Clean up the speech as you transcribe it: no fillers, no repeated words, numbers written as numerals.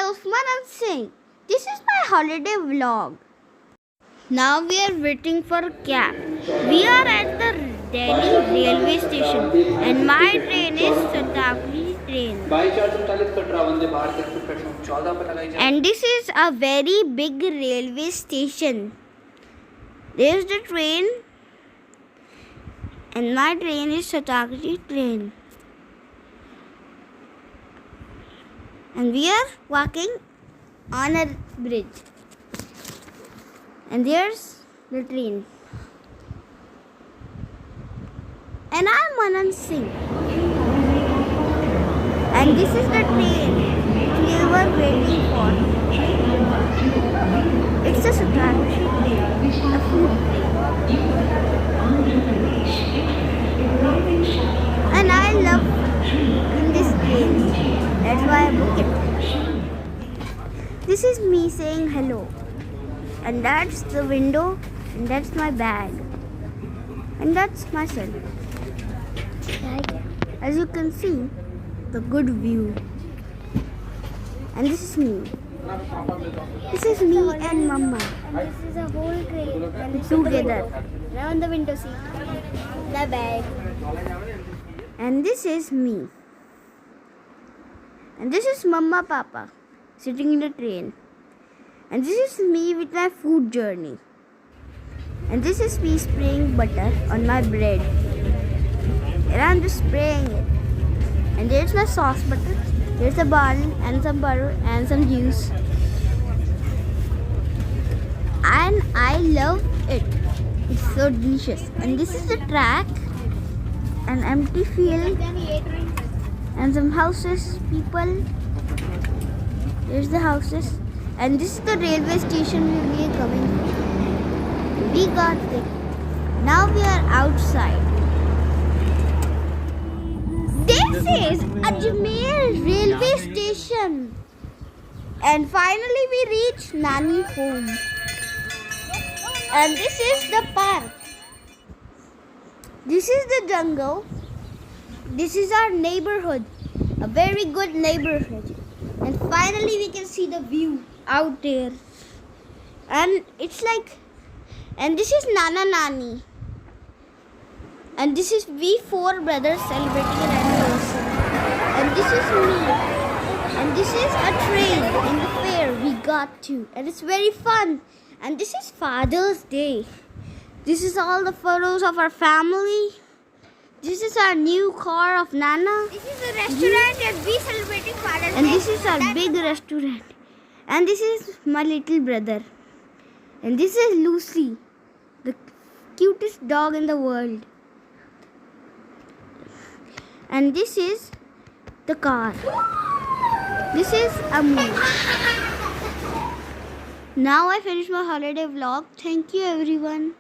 myself Manan Singh. This is my holiday vlog. Now we are waiting for a cab. We are at the Delhi railway station and my train is Shatabdi train. And this is a very big railway station. There's the train and my train is Shatabdi train. And we are walking on a bridge. And there's the train. And I'm Manan Singh. And this is the train we were waiting for. It's a Shatabdi train, a food train. And I love this train. That's why I booked it. This is me saying hello. And that's the window. And that's my bag. And that's my son. As you can see, the good view. And this is me. This is me and Mama. And this is a whole train. And it's Together. now on the window seat. The bag. And this is me. And this is Mama Papa sitting in the train. And this is me with my food journey. And this is me spraying butter on my bread. And I'm just spraying it. And there's my sauce butter. There's a bun and some butter and some juice. And I love it. It's so delicious. And this is the track. An empty field. And some houses, people. There's the houses. And this is the railway station we are coming from. We got it. Now we are outside. This is Ajmer railway station. And finally we reach Nani home. And this is the park. This is the jungle. This is our neighborhood. A very good neighborhood. And finally we can see the view out there. And it's like, and this is Nana Nani. And this is we four brothers celebrating an anniversary. And this is me. And this is a train in the fair we got to. And it's very fun. And this is Father's Day. This is all the photos of our family. This is our new car of Nana. This is a restaurant and we celebrating Father's Day. And this is our big restaurant. And this is my little brother. And this is Lucy, the cutest dog in the world. And this is the car. This is Amu. Now I finish my holiday vlog. Thank you everyone.